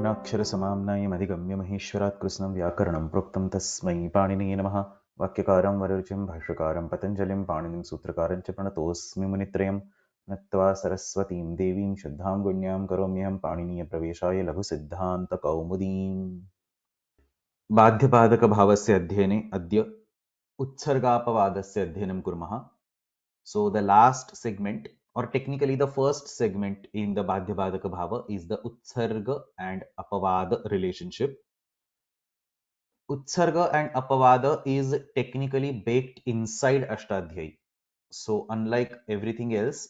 वर्णाक्षरसमाम्नायमधिगम्य महेश्वरात् कृत्स्नं व्याकरणं प्रोक्तं तस्मै पाणिनिये नमः। वाक्यकारं वररुचिं भाष्यकारं पतञ्जलिं पाणिनिं सूत्रकारं च प्रणतोऽस्मि मुनित्रयं। नत्वा सरस्वतीं देवीं शुद्धां गुण्यां करोम्यहं पाणिनीयप्रवेशाय लघुसिद्धान्तकौमुदीम्। बाध्यबाधकभावस्य अध्ययने अद्य उत्सर्गापवादस्य अध्ययनं कुर्मः। So the last segment, or technically the first segment in the Badhyabadaka Bhava, is the Utsarga and Apavada relationship. Utsarga and Apavada is technically baked inside Ashtadhyayi. So unlike everything else,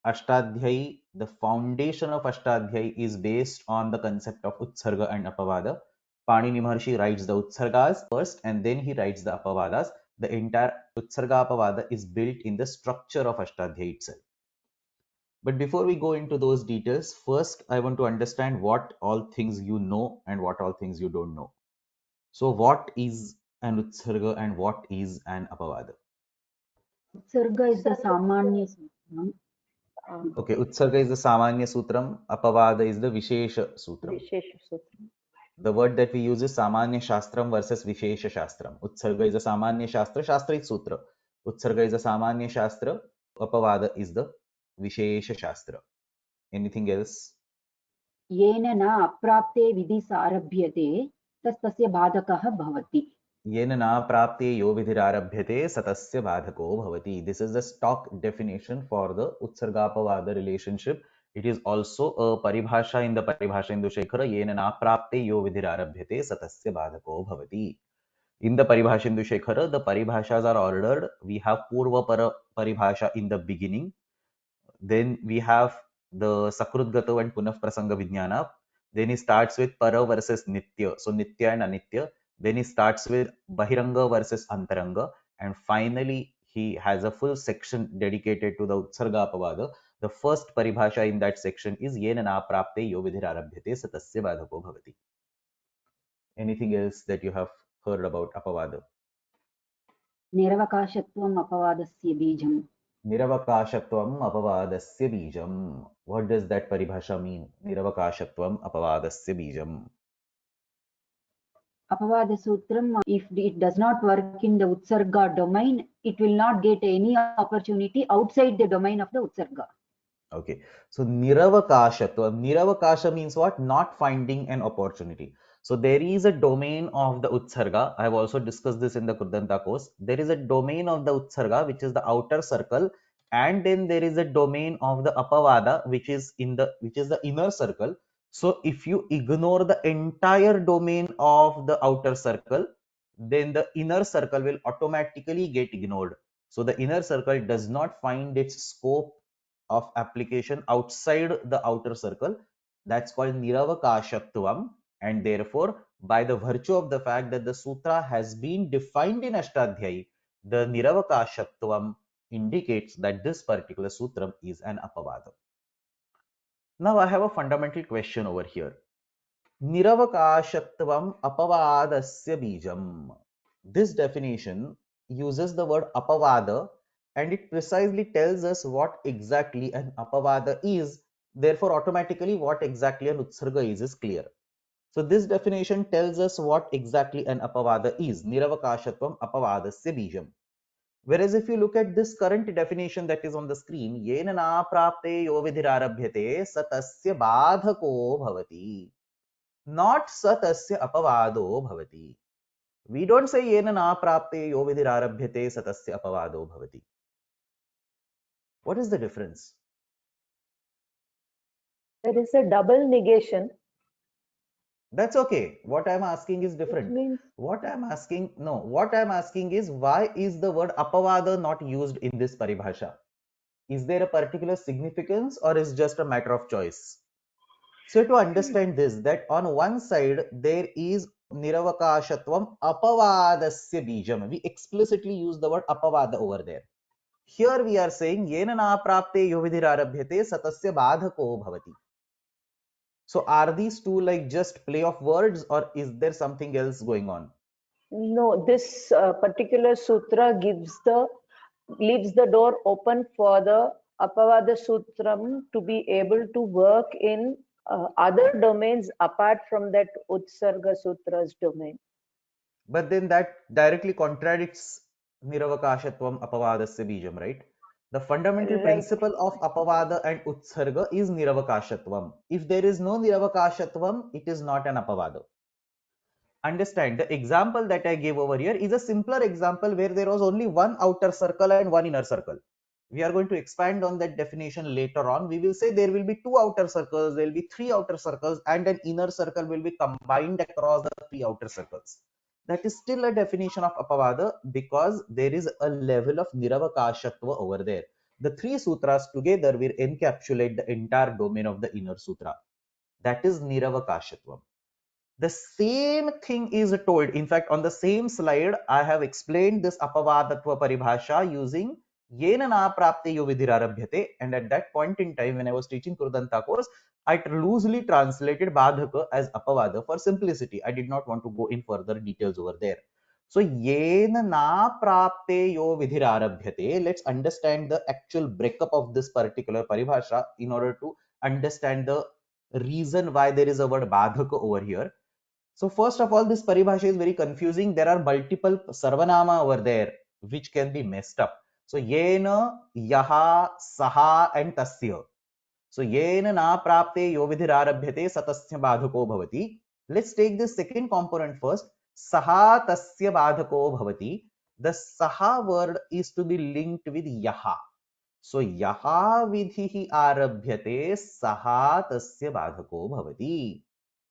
Ashtadhyayi, the foundation of Ashtadhyayi is based on the concept of Utsarga and Apavada. Panini Maharshi writes the Utsargas first and then he writes the Apavadas. The entire Utsarga Apavada is built in the structure of Ashtadhyayi itself. But before we go into those details, first I want to understand what all things you know and what all things you don't know. So what is an Utsarga and what is an Apavada? Utsarga is the Samanya Sutram. Okay, Utsarga is the Samanya Sutram, Apavada is the Vishesha Sutram. Vishesha Sutram. The word that we use is Samanya Shastram versus Vishesha Shastram. Utsarga is a Samanya Shastra, Shastra is Sutra. Utsarga is a Samanya Shastra, Apavada is the Vishesha Shastra. Anything else? येन न अप्राप्ते विधिसारभ्यते तस्य बाधकः भवति. येन न प्राप्ते यो विधिरारभ्यते सतस्य बाधको भवति. This is the stock definition for the Utsargapavada relationship. It is also a paribhasha in the Paribhasha Indushekara. Yena na prapte yo vidirarabhyate satasya badhako bhavati. In the Paribhasha Indushekara, the paribhashas are ordered. We have Purva paribhasha in the beginning. Then we have the Sakrudgato and Punaf Prasanga Vijnana. Then he starts with Para versus Nitya. So Nitya and Anitya. Then he starts with Bahiranga versus Antaranga. And finally, he has a full section dedicated to the Utsarga Apavada. The first paribhasha in that section is Yena na prapte yo vidhirarabhyate satasya badhako bhavati. Anything else that you have heard about Apavada? निरवकाशत्वम् अपवादस्य बीजम्. Niravakashatvam apavadasya bijam. What does that paribhasha mean? Niravakashatvam apavadasya bijam. Apavada Sutram, if it does not work in the Utsarga domain, it will not get any opportunity outside the domain of the Utsarga. Okay. So Niravakashatvam. Niravakasha means what? Not finding an opportunity. So there is a domain of the Utsarga. I have also discussed this in the Kurdanta course. There is a domain of the Utsarga, which is the outer circle. And then there is a domain of the Apavada, which is the inner circle. So if you ignore the entire domain of the outer circle, then the inner circle will automatically get ignored. So the inner circle does not find its scope of application outside the outer circle. That's called Niravakashatvam. And therefore, by the virtue of the fact that the sutra has been defined in Ashtadhyayi, the Niravakashatvam indicates that this particular sutram is an Apavada. Now I have a fundamental question over here. Niravakashatvam apavadasya bijam. This definition uses the word apavada and it precisely tells us what exactly an apavada is. Therefore, automatically what exactly an utsarga is clear. So this definition tells us what exactly an apavada is. Niravakashatvam apavadasya bijam. Whereas if you look at this current definition that is on the screen, yena na prapte yo vidhirarabhyate satasya badhako bhavati. Not satasya apavado bhavati. We don't say yena na prapte yo vidhirarabhyate satasya apavado bhavati. What is the difference? There is a double negation. That's okay. What I'm asking is different. What I'm asking is why is the word apavada not used in this paribhasha? Is there a particular significance or is just a matter of choice? So to understand this, that on one side there is niravakashatvam apavadasya bijam. We explicitly use the word apavada over there. Here we are saying yena na prapte yovidhirarabhyate satasya badhako bhavati. So are these two like just play of words or is there something else going on? No, this particular sutra leaves the door open for the Apavada Sutram to be able to work in other domains apart from that Utsarga Sutra's domain. But then that directly contradicts Niravakashatvam Apavadasya Bijam, right? The fundamental Right. principle of Apavada and Utsarga is Niravakashatvam. If there is no Niravakashatvam, it is not an Apavada. Understand, the example that I gave over here is a simpler example where there was only one outer circle and one inner circle. We are going to expand on that definition later on. We will say there will be two outer circles, there will be three outer circles, and an inner circle will be combined across the three outer circles. That is still a definition of Apavada because there is a level of Niravakashatva over there. The three sutras together will encapsulate the entire domain of the inner sutra. That is Niravakashatva. The same thing is told. In fact, on the same slide, I have explained this apavadatva paribhasha using yena na prapte yo vidhirarabhyate. And at that point in time, when I was teaching Kurdanta course, I loosely translated badhaka as apavada for simplicity. I did not want to go in further details over there. So yena na prapte yo vidhirarabhyate. Let's understand the actual breakup of this particular paribhasha in order to understand the reason why there is a word badhaka over here. So first of all, this paribhasha is very confusing. There are multiple sarvanama over there which can be messed up. So yena, yaha, saha and tasya. So yena na prapte yo vidhirarabhyate satasya badhako bhavati. Let's take this second component first. Saha tasya badhako bhavati. The saha word is to be linked with yaha. So yaha vidhihi arabhyate saha tasya badhako bhavati.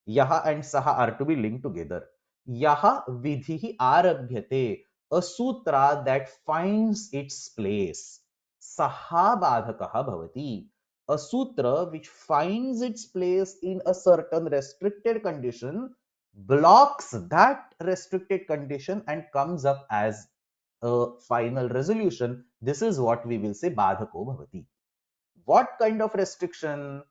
Yaha and Saha are to be linked together. Yaha vidhihi arabhyate, a sutra that finds its place. Saha badhakaha bhavati, a sutra which finds its place in a certain restricted condition, blocks that restricted condition and comes up as a final resolution. This is what we will say badhako bhavati. What kind of restriction?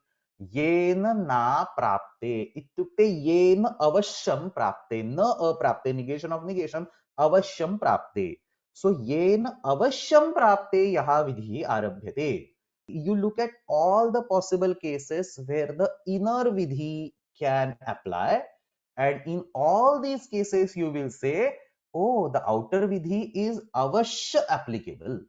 येन ना प्राप्ते इत्युक्ते येन अवश्यम प्राप्ते, न अप्राप्ते, negation of negation, अवश्यम प्राप्ते. So येन अवश्यम प्राप्ते यहा विधि आरभ्यते. You look at all the possible cases where the inner vidhi can apply, and in all these cases you will say, oh, the outer vidhi is avashya applicable.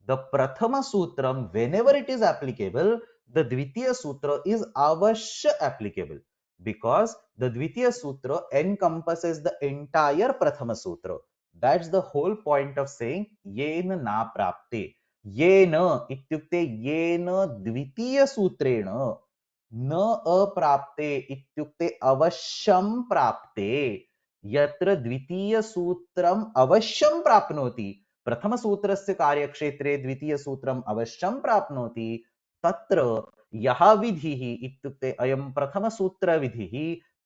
The Prathama Sutram, whenever it is applicable, the Dvitiya Sutra is avashya applicable because the Dvitiya Sutra encompasses the entire Prathama Sutra. That's the whole point of saying Yena na prapte. Yena ityukte yena Dvitiya Sutrena na aprapte ityukte avashyam prapte. Yatra Dvitiya Sutram avashyam prapnoti. प्रथम सूत्रस्य कार्यक्षेत्रे द्वितीय सूत्रम अवश्यं प्राप्नोति. तत्र यः विधिः इत्युक्ते अयं प्रथम सूत्र विधिः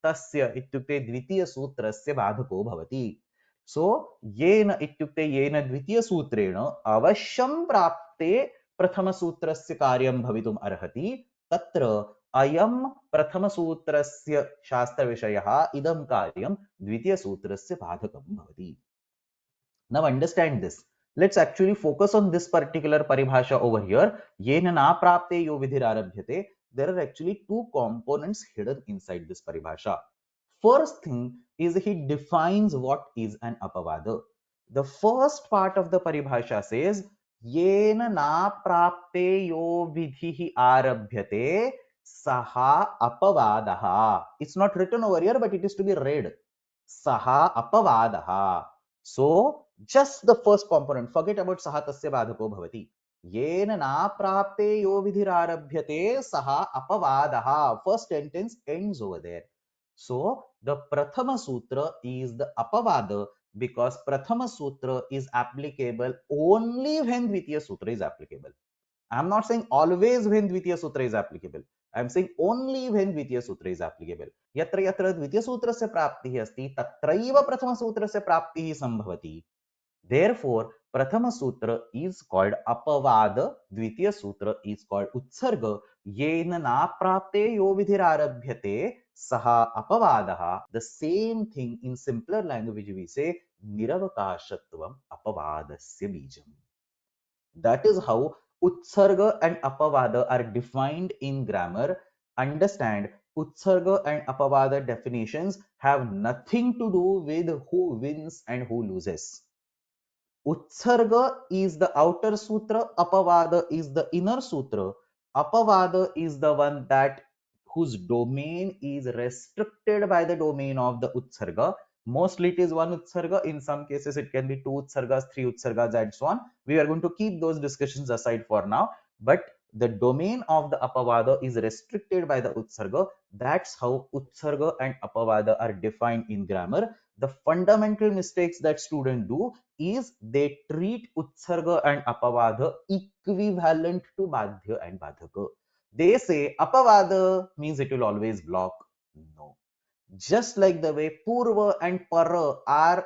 तस्य इत्युक्ते द्वितीय सूत्रस्य बाधको भवति. सो येन इत्युक्ते येन द्वितीय सूत्रेण अवश्यं प्राप्ते प्रथम सूत्रस्य कार्यं भवितुम् अर्हति. तत्र अयं प्रथम सूत्रस्य शास्त्रविषयः इदं कार्यं द्वितीय सूत्रस्य बाधकं भवति. Now understand this. Let's actually focus on this particular paribhasha over here. Yena na prapte yo vidhirarabhyate. There are actually two components hidden inside this paribhasha. First thing is he defines what is an apavada. The first part of the paribhasha says yena na prapte yo vidhihi arabhyate saha apavadaha. It's not written over here, but it is to be read. Saha apavadaha. So just the first component, forget about saha tasya badhako bhavati. Yena na prapte yo vidhirarabhyate saha apavadaha. First sentence ends over there. So the Prathama Sutra is the apavada because Prathama Sutra is applicable only when Dvitiya Sutra is applicable. I am not saying always when Dvitiya Sutra is applicable. I am saying only when Dvitiya Sutra is applicable. Yatra yatra Dvitiya Sutrasya praptihi asti tatraiva Prathama Sutrasya praptihi sambhavati. Therefore, Prathama Sutra is called Apavada, Dvitiya Sutra is called Utsarga, Yena na prapte yo vidhirarabhyate saha apavadaha. The same thing in simpler language we say Niravakashatvam apavadasya bijam. That is how Utsarga and Apavada are defined in grammar. Understand, Utsarga and Apavada definitions have nothing to do with who wins and who loses. Utsarga is the outer sutra, Apavada is the inner sutra. Apavada is the one that whose domain is restricted by the domain of the Utsarga. Mostly it is one Utsarga. In some cases, it can be two Utsargas, three Utsargas, and so on. We are going to keep those discussions aside for now. But the domain of the Apavada is restricted by the Utsarga. That's how Utsarga and Apavada are defined in grammar. The fundamental mistakes that students do is they treat Utsarga and Apavada equivalent to Badhya and Badhaka. They say Apavada means it will always block. No. Just like the way Purva and Para are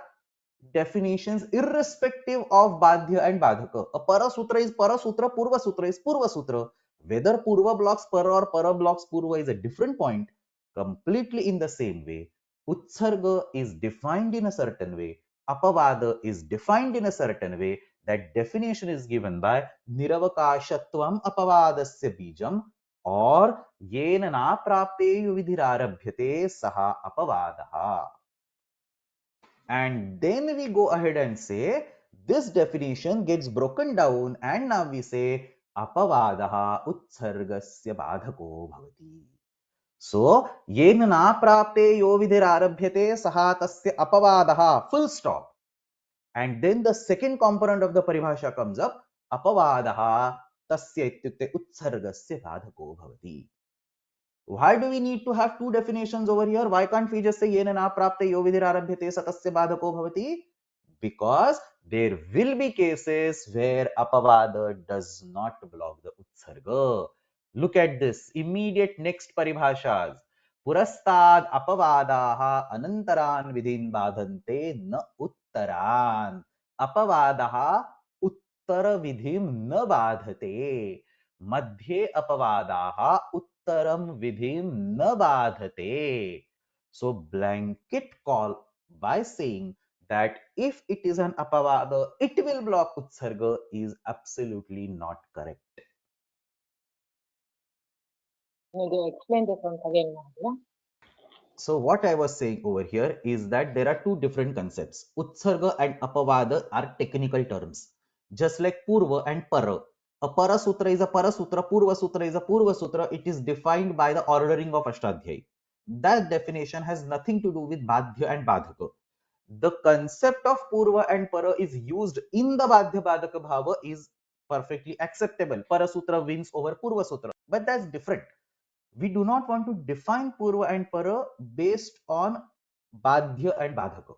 definitions irrespective of Badhya and Badhaka. A Para Sutra is Para Sutra, Purva Sutra is Purva Sutra. Whether Purva blocks Para or Para blocks Purva is a different point. Completely in the same way, Utsarga is defined in a certain way, Apavada is defined in a certain way. That definition is given by Niravakashatvam Apavadasya Bijam or Yena na prapte yuvidhirarabhyate saha apavadaha. And then we go ahead and say this definition gets broken down, and now we say apavadaha utsargasya badhako bhavati. So yen na prapte yo vidhirarabhyate saha tasya apavadaha, full stop. And then the second component of the paribhasha comes up, apavadaha tasya ityukte utsargasya badhako bhavati. Why do we need to have two definitions over here? Why can't we just say yena na prapte yo vidhirarabhyate satasya badhako bhavati? Because there will be cases where apavada does not block the utsarga. Look at this. Immediate next paribhashas. Purastad apavadaha anantaran vidhin badhante na uttaran. Apavadaha uttara vidhim na badhate. Madhye apavadaha uttaram vidhim na badhate. So blanket call by saying that if it is an apavada, it will block utsarga is absolutely not correct. Can you explain this once again, Mahatma? So what I was saying over here is that there are two different concepts. Utsarga and apavada are technical terms. Just like Purva and Para. A Para Sutra is a Para Sutra, Purva Sutra is a Purva Sutra. It is defined by the ordering of Ashtadhyayi. That definition has nothing to do with Badhya and Badhaka. The concept of Purva and Para is used in the Badhya Badhaka Bhava is perfectly acceptable. Para Sutra wins over Purva Sutra. But that's different. We do not want to define Purva and Para based on Badhya and Badhaka.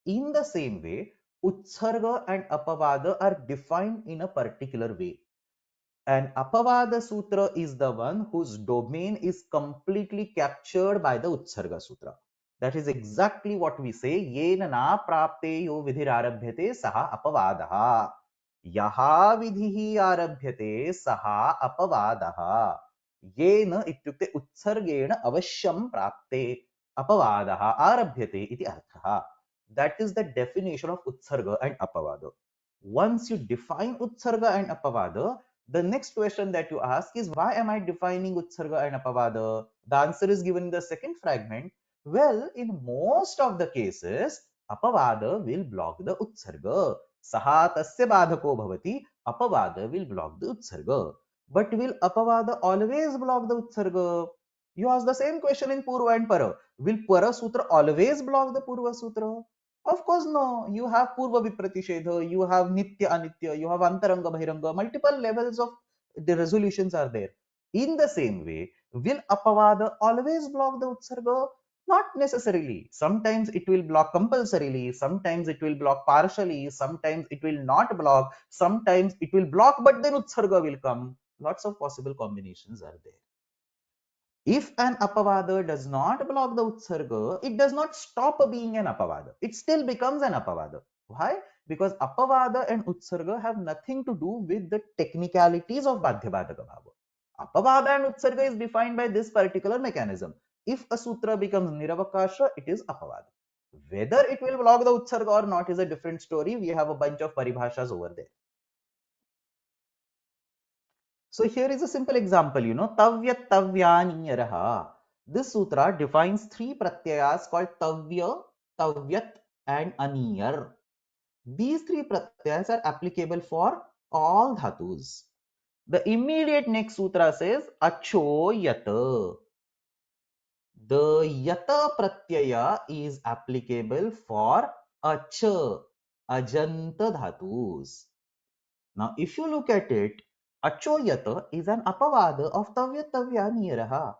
In the same way, Utsarga and Apavada are defined in a particular way. An Apavada Sutra is the one whose domain is completely captured by the Utsarga Sutra. That is exactly what we say, Yena na prapte yo vidhirarabhyate saha apavadaha. Yaha vidhihi arabhyate saha apavadaha. Yena ityukte utsargena avashyam prapte apavadaha arabhyate iti arthaha. That is the definition of Utsarga and Apavada. Once you define Utsarga and Apavada, the next question that you ask is, why am I defining Utsarga and Apavada? The answer is given in the second fragment. Well, in most of the cases, Apavada will block the Utsarga. Saha tasya badhako bhavati, Apavada will block the Utsarga. But will Apavada always block the Utsarga? You ask the same question in Purva and Para. Will Para Sutra always block the Purva Sutra? Of course, no. You have Purva Vipratished, you have Nitya Anitya, you have Antaranga Bahiranga, multiple levels of the resolutions are there. In the same way, will Apavada always block the Utsarga? Not necessarily. Sometimes it will block compulsorily, sometimes it will block partially, sometimes it will not block, sometimes it will block, but then Utsarga will come. Lots of possible combinations are there. If an apavada does not block the utsarga, it does not stop being an apavada. It still becomes an apavada. Why? Because apavada and utsarga have nothing to do with the technicalities of badhyabadaka bhava. Apavada and utsarga is defined by this particular mechanism. If a sutra becomes niravakasha, it is apavada. Whether it will block the utsarga or not is a different story. We have a bunch of paribhashas over there. So here is a simple example, tavyat tavyani yaraha. This sutra defines three pratyayas called tavya, tavyat, and aniyar. These three pratyayas are applicable for all dhatus. The immediate next sutra says acho yata. The yata pratyaya is applicable for acha, ajanta dhatus. Now, if you look at it, acho yata is an apavada of tavya tavya niraha.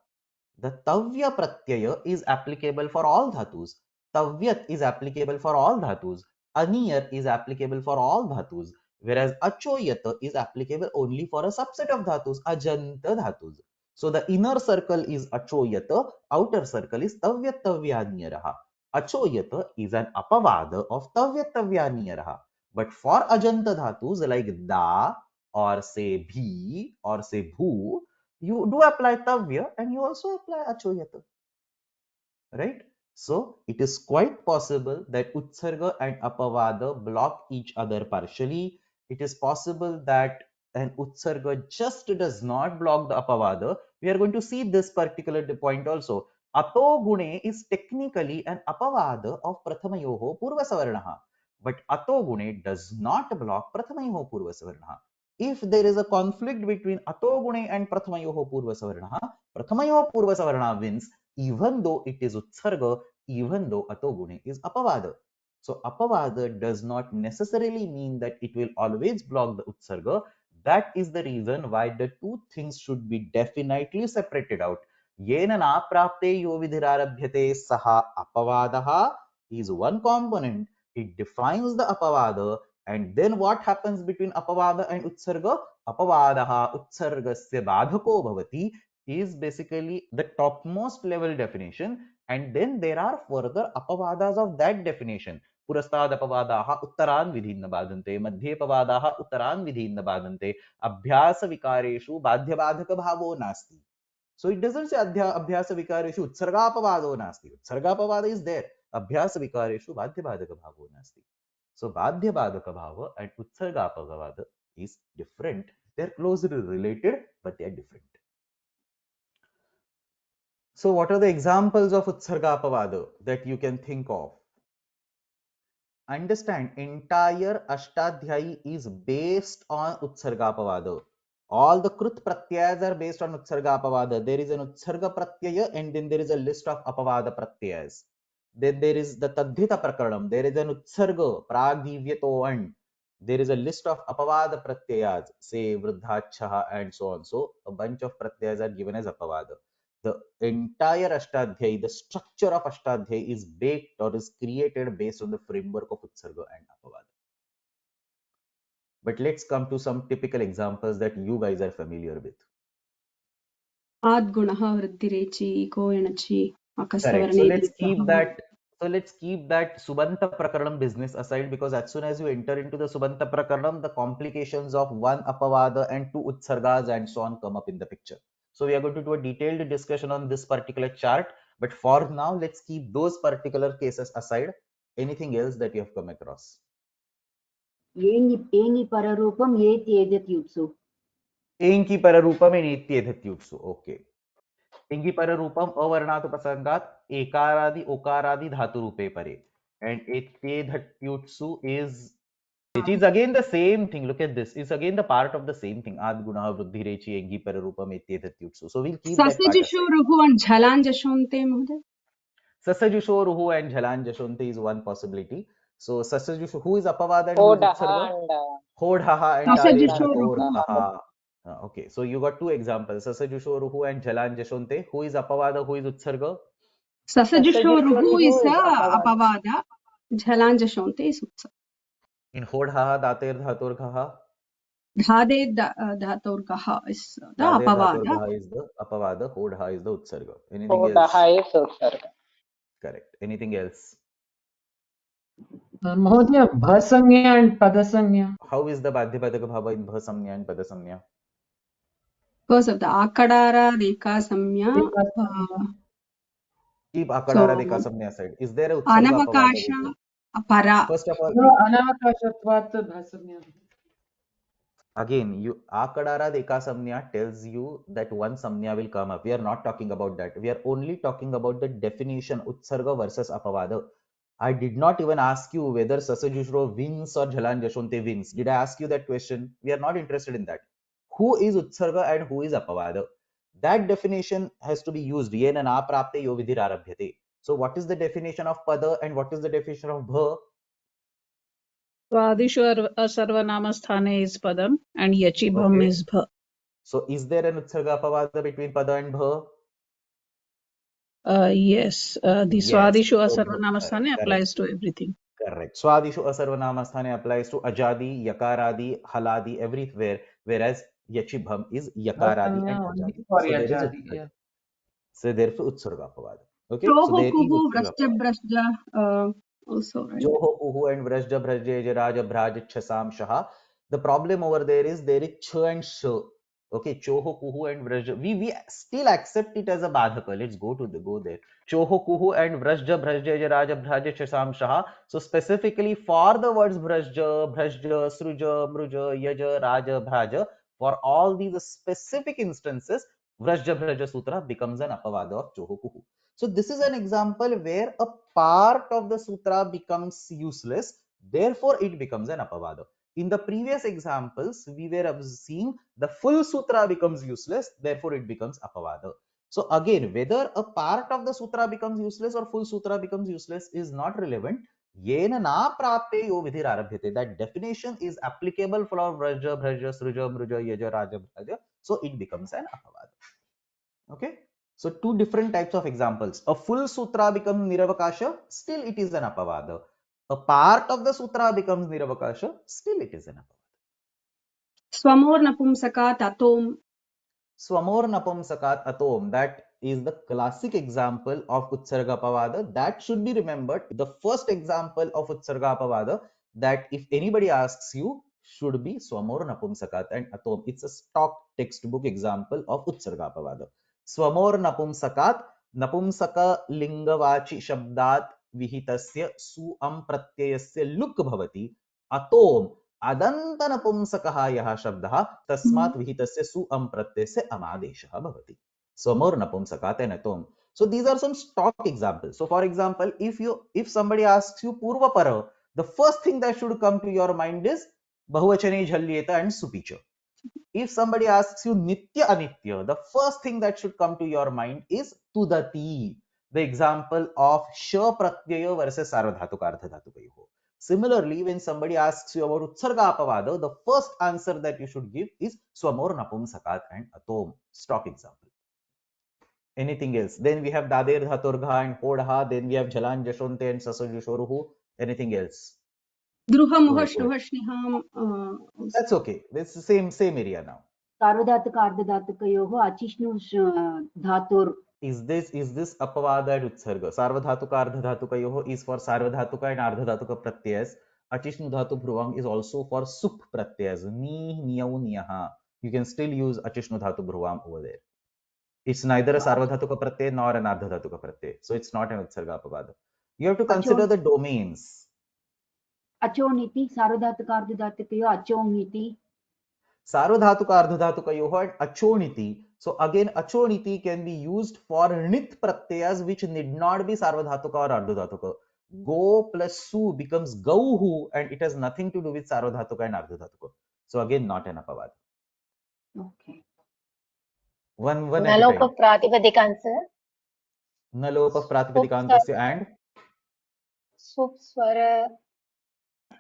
The tavya pratyaya is applicable for all dhatus. Tavyat is applicable for all dhatus. Aniyar is applicable for all dhatus. Whereas achoyata is applicable only for a subset of dhatus, ajanta dhatus. So the inner circle is achoyata, outer circle is tavyat tavyaniyaraha. Achoyata is an apavada of tavyat tavyaniyaraha. But for ajanta dhatus like da or say bhi or say bhu, you do apply tavya and you also apply achoyata, right? So it is quite possible that utsarga and apavada block each other partially. It is possible that an utsarga just does not block the apavada. We are going to see this particular point also. Ato gune is technically an apavada of prathamayoho purvasavarnaha, but ato gune does not block prathamayoho purvasavarnaha. If there is a conflict between ato gune and prathamayoho purvasavarnaha, prathamayoho purvasavarna wins even though it is utsarga, even though atogune is apavada. So apavada does not necessarily mean that it will always block the utsarga. That is the reason why the two things should be definitely separated out. Yena na prapte yo vidhirarabhyate saha apavadaha is one component. It defines the apavada, and then what happens between apavada and utsarga? Apavadaha utsargasya badhako bhavati is basically the topmost level definition, and then there are further apavadas of that definition. Purastad apavadaha uttaran vidhinna badante, madhye apavadaha uttaran vidhinna badante, abhyasa vikareshu badhyabadhaka bhavo nasti. So it doesn't say abhyasa vikareshu utsargapavado nasti. Utsargapavada is there. Abhyasa vikareshu badhyabadhaka bhavo nasti. So badhyabadhaka bhava and utsargapavada is different. They're closely related, but they are different. So what are the examples of Utsargapavada that you can think of? Understand, entire Ashtadhyayi is based on Utsargapavada. All the Krut Pratyayas are based on Utsargapavada. There is an Utsarga Pratyaya and then there is a list of Apavada Pratyayas. Then there is the Tadhita Prakaranam. There is an Utsarga, Pragdivyato, and there is a list of Apavada Pratyayas, say Vruddhachaha and so on. So a bunch of Pratyayas are given as Apavada. The entire Ashtadhyayi, the structure of Ashtadhyayi is baked or is created based on the framework of Utsarga and Apavada. But let's come to some typical examples that you guys are familiar with. Adgunah vriddirechi, goyanachi, Correct. So akastavarane dikah. let's keep that Subanta Prakaranam business aside, because as soon as you enter into the Subanta Prakaranam, the complications of one Apavada and two Utsargas and so on come up in the picture. So we are going to do a detailed discussion on this particular chart. But for now, let's keep those particular cases aside. Anything else that you have come across? Engi pararupam yet yutsu. Enki Pararupam and Etyedhatyutsu. Okay. इंगी पर रूपम अवर्णात प्रसंगात एकारादि ओकारादि धातु रूपे परे, and etyedhatyutsu is, which is again the same thing. Look at this, it's again the part of the same thing. Ad guna vruddhi rechi engi par roopam etyedhatyutsu. So we'll keep that part Sasajusho aside. ruhu and jhalanjashonte mohoday. Sasajusho ruhu and jhalan jashonte is one possibility. So sasajusho, who is apavada and who is Odaha utsarga? and Hodhaha and dader Sasajusho dhator ruhu. haha. Okay, so you got two examples, sasajusho ruhu and jhalan jashonte. Who is apavada, who is utsarga? Sasajusho ruhu Sasajushoruhu is is apavada. apavada. Jhalanjashonte is utsa. In hodhaha dater dhator ghaha. Dhade dhatorkaha is the Dader dhator apavada. ghaha is the apavada, hodha is the utsarga. Anything else? Odaha is utsarga. Correct. Anything else? Mahodaya, bhasanya and padasanya. How is the badhyapadaka bhava in bhasamya and padasamya? Because of the akadara reka samya. Keep akadara So deka samya aside. Is there a utsarga apavada with anavakasha it? para. First of all, No, anavakashatvat bhasanya. Again, you akadara eka samnya tells you that one samnya will come up. We are not talking about that. We are only talking about the definition utsarga versus apavada. I did not even ask you whether Sasajushro wins or Jhalan Jashonte wins. Did I ask you that question? We are not interested in that. Who is utsarga and who is apavada? That definition has to be used. Yena na prapte yo vidhir arabhyate. So what is the definition of pada and what is the definition of bha? Swadishu asarvanamasthane is padam and yachibham Okay. is bha. So is there an utsarga apavada between pada and bha? Yes, the Yes. Swadishu So correct, asarvanamasthane correct, applies to everything. correct. Swadishu asarvanamastane applies to ajadi, yakaradi, haladi, everywhere, whereas yachibham is yakaradi Bhasanya and only ajadi. for So there is Yajadi. utsarga. Yeah. So therefore utsarga apavada. Okay. So Choho there is kuhu utsarga vrashja apavada. brashja also, right? Joho kuhu and vrajja bhrajya raja bhraj chasam shaha. The problem over there is ch and sh. Okay, choho kuhu and vrajja. We still accept it as a badhaka. Let's go there. Choho kuhu and vrajja bhrajya raja bhraj chasam shaha. So specifically for the words bhrajja, sruja, mruja, yaja, raja, bhraja, for all these specific instances, vrajja bhrajya sutra becomes an apavada of choho kuhu. So this is an example where a part of the sutra becomes useless, therefore it becomes an apavada. In the previous examples, we were seeing the full sutra becomes useless, therefore it becomes apavada. So again, whether a part of the sutra becomes useless or full sutra becomes useless is not relevant. Yena na prapte yo vidhir arabhyate. That definition is applicable for vraja, bhraja, sruja, mruja, yaja, raja, bhaja. So it becomes an apavada. Okay. So two different types of examples. A full sutra becomes niravakasha, still it is an apavada. A part of the sutra becomes niravakasha, still it is an apavada. Swamor napumsakat atom. Swamor napumsakat atom, that is the classic example of utsarga apavada. That should be remembered. The first example of utsarga apavada that if anybody asks you should be swamor napumsakat and atom. It's a stock textbook example of utsarga apavada. स्वमोर नपुंसकात् नपुंसक लिंगवाचि शब्दात् विहितस्य सु अं प्रत्ययस्य लुक् भवति atom अदन्त नपुंसकः यः शब्दः तस्मात् विहितस्य सु अं प्रत्ययस्य अमादेशः भवति. स्वमोर नपुंसकात् and atom. So these are some stock examples. So for example, if somebody asks you purvapara, the first thing that should come to your mind is bahuvachane jhalyeta and supicha. If somebody asks you nitya anitya, the first thing that should come to your mind is tudati, the example of sha pratyaya versus sarvadhatuka ardhadhatukayoh. Similarly, when somebody asks you about utsarga apavada, the first answer that you should give is swamor napumsakat and atom. Stock example. Anything else? Then we have dader dhaturgha and podha. Then we have jhalan jashonte and sasajushoruhu. Anything else? Druha Go muha ahead, go ahead. shruha shniham also. That's okay. It's the same area now. सार्वधातुक अर्धधातुकयोः अचिष्णु धातुर्. Is this apavada and utsarga? Sarvadhatuka ardhadhatukayoh is for sarvadhatuka and ardhadhatuka pratyas. Achishnu dhatu bhruvang is also for sup pratyas. Ni, niyau, niyaha. You can still use achishnu dhatu bhruvang over there. It's neither a sarvadhatuka pratyay nor an ardhadhatuka pratyay. So it's not an utsarga apavada. You have to consider the domains. अचोनिति सार्वधातुक अर्धधातुकयोः अचोनिति. Sarvadhatuka ardhadhatukayoh and achoniti. So again, achoniti can be used for nit pratyayas which need not be sarvadhatuka or ardhadhatuka. Go plus su becomes gauhu and it has nothing to do with sarvadhatuka and ardhadhatuka. So again, not an apavada. Okay. One at a Nalopa time. pratipadikanswer. Nalopa Supswara. pratipadikantasya and Supswara.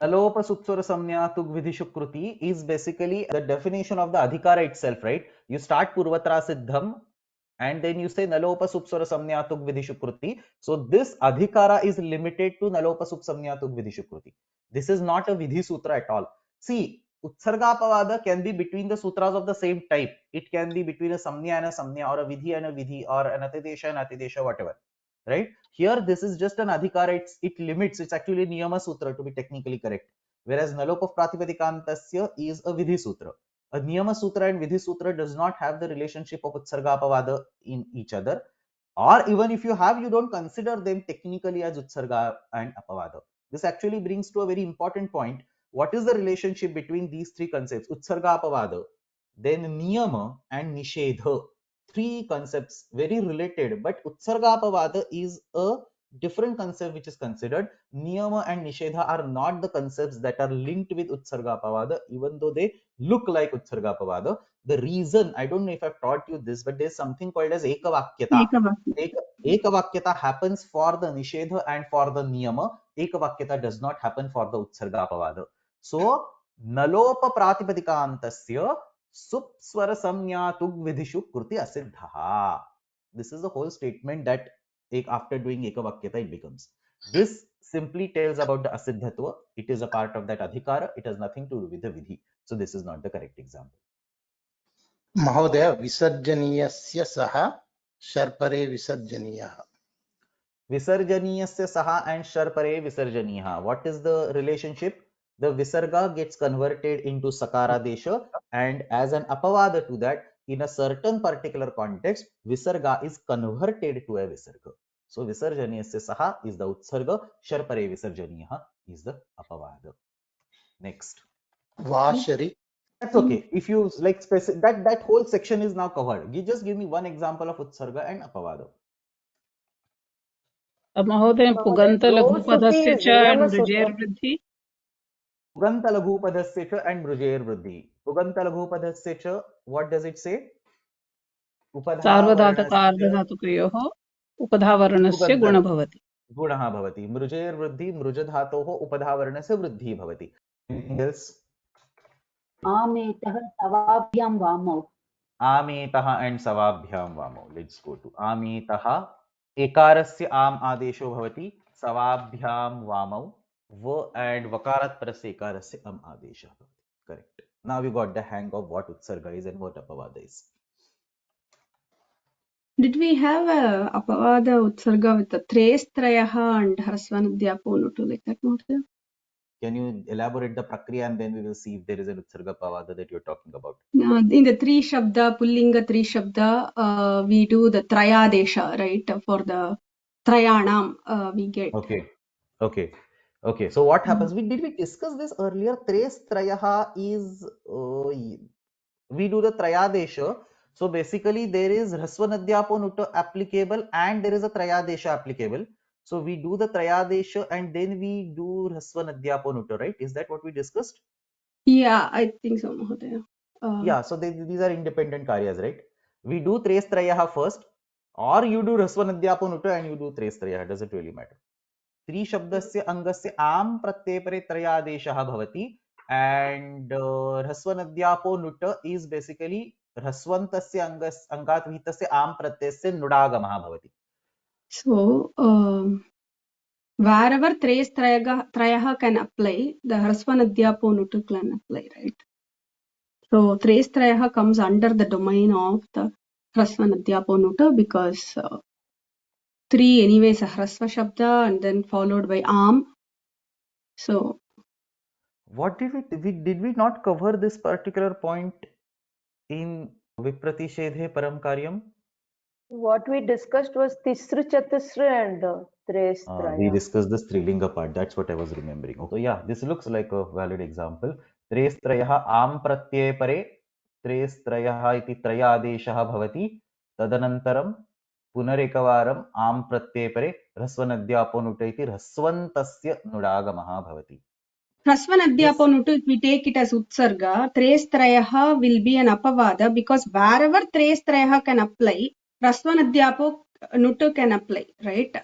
Nalopa supswara samnya tug vidhi shukruti is basically the definition of the adhikara itself, right? You start purvatra siddham and then you say nalopa supswara samnya tug vidhi shukruti. So this adhikara is limited to nalopa sup samnya tug vidhi shukruti. This is not a vidhi sutra at all. See, utsargapavada can be between the sutras of the same type. It can be between a samnya and a samnya, or a vidhi and a vidhi, or an atidesha and atidesha, whatever. Right? Here, this is just an adhikara. It limits. It's actually niyama sutra to be technically correct. Whereas nalopa pratipadikantasya is a vidhi sutra. A niyama sutra and vidhi sutra does not have the relationship of utsargapavada in each other. Or even if you have, you don't consider them technically as utsarga and apavada. This actually brings to a very important point. what is the relationship between these three concepts, Utsarga Apavada, then Niyama and Nishedha? Three concepts very related, but Utsarga Apavada is a different concept which is considered. Niyama and Nishedha are not the concepts that are linked with Utsarga Apavada, even though they look like Utsarga Apavada. The reason, I don't know if I've taught you this, but there's something called as Ekavakyata. एकवाक्यम् Ekavakyata happens for the Nishedha and for the Niyama. Ekavakyata does not happen for the Utsarga Apavada. So, Nalopa Pratipadikaantasya Supswara Samnya Tugvidhishu Kruti Asiddha. This is the whole statement that after doing Ekavakyata it becomes. This simply tells about the Asiddhatva. It is a part of that Adhikara. It has nothing to do with the Vidhi. So, this is not the correct example. महोदय विसर्जनीयस्य सः शर्परे विसर्जनीयः. Visarjaniyasya saha and sharpare visarjaniyaha. What is the relationship? The visarga gets converted into sakara desha, and as an apavada to that, in a certain particular context, visarga is converted to a visarga. So visarjaniyasya saha is the utsarga, sharpare visarjaniyaha is the apavada. Next. वाशरि. That's okay. If you like specific, that whole section is now covered. You just give me one example of utsarga and apavada. महोदय Mahoday, पुगन्तलघुपदस्य Gro Shruti is च Niyama Sutra. नृजेर्वृद्धि. Pugantalaghupadasya cha and Brujayar Vruddhi. Pugantalaghupadasya cha, what does it say? Upadha varnasya सार्वधातुकार्धधातुकयोः उपधावर्णस्य गुण Puganta भवति. Gunaha Bhavati. Mrujayar Vruddhi, Mrujadhatoho Upadha varnasya Vruddhi Bhavati. Anything else? आमेतः तवाभ्यां वामौ. Ametaha and Savabhyam Vamo. Let's go to Ametaha. Ekarasya Am Adesho Bhavati. Savabhyam Vamau. V and Vakarat Parasya Ekarasya Am Adesha Bhavati. Correct. Now we got the hang of what Utsarga is and what Apavada is. Did we have a apavada utsarga with the trestrayah and hrasvanadhyapo to like that note there? Can you elaborate the prakriya and then we will see if there is an Utsarga Pavada that you're talking about? In the three shabda, pullinga three shabda, we do the trayadesha, right? For the trayanam, we get. Okay. Okay. Okay. So what happens? Did we discuss this earlier? Tres Trayaha is we do the Trayadesha. So basically there is Rasvanadhyapanutta applicable and there is a Trayadesha applicable. So we do the Trayadesha and then we do Rasvanadhyapanutta, right? Is that what we discussed? Yeah, I think so, Mahodaya. Yeah, so these are independent karyas, right? We do Tres Trayaha first, or you do Rasvanadhyapanutta and you do Tres Trayaha. Does it really matter? त्रिशब्दस्य अंगस्य आम प्रत्यय परे त्रयादेशः भवति and ह्रस्वनद्यापो नुट is basically ह्रस्वन्तस्य अंगात् विहितस्य आम प्रत्ययस्य नुडागमः भवति. So, wherever trayah can apply, the hrasvanadhyapo can apply, right? So, trayah comes under the domain of the hrasvanadhyapo because three anyways a hrasva shabda and then followed by am. So What did we not cover this particular point in Vipratishedhe Param Karyam? What we discussed was Tisru Chatusru and Tres We Traya. discussed the Strilinga part. That's what I was remembering. So yeah, this looks like a valid example. Tres Trayaha Am Pratyay Pare Tres Trayaha iti Trayadeshah Bhavati Tadanantaram Punarekavaram Am Pratyay Pare Rasvanadhyaponuta iti Rasvantasya Nudagamaha Bhavati. hrasvanadhyapo if we take it as utsarga, trayah will be an apavada because wherever trayah can apply, hrasvanadhyapo can apply, right?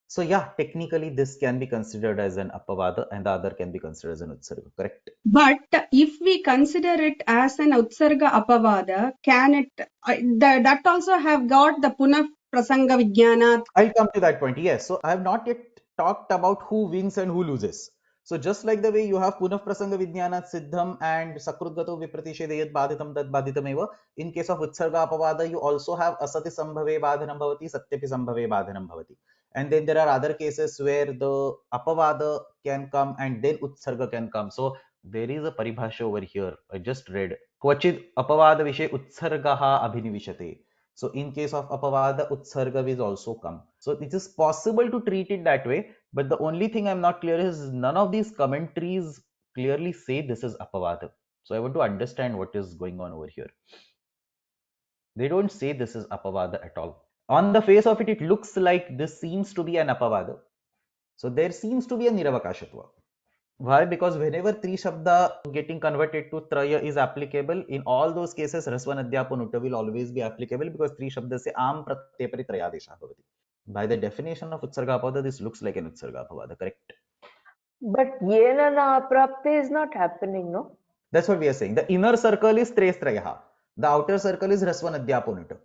So yeah, technically this can be considered as an apavada and the other can be considered as an utsarga, correct? But if we consider it as an utsarga apavada, can it that also have got the punah prasanga vijnana? I'll come to that point. Yes. So I have not yet talked about who wins and who loses. So just like the way you have punah prasanga vijnanat siddham and sakrudgato vipratishe badhitam tad badhitam eva, in case of utsarga apavada you also have asati sambhave badhanam bhavati satyapi sambhave badhanam bhavati. And then there are other cases where the apavada can come and then utsarga can come. So there is a paribhasha over here. I just read. Kvachid apavada vishe utsargaha abhinivishate. So in case of apavada, utsarga will also come. So it is possible to treat it that way. But the only thing I'm not clear is none of these commentaries clearly say this is apavada. So I want to understand what is going on over here. They don't say this is apavada at all. On the face of it, it looks like this seems to be an apavada. So there seems to be a niravakashatva. Why? Because whenever Tri Shabda getting converted to Traya is applicable, in all those cases, Rasvanadhyapanutta will always be applicable because Tri Shabda se Am Pratyaya Pari Trayadesha bhavati. By the definition of Utsarga Apada, this looks like an Utsarga Apavada, correct? But yena na aprapte is not happening, no? That's what we are saying. The inner circle is Tres Trayaha. The outer circle is Rasvanadhyapanutta.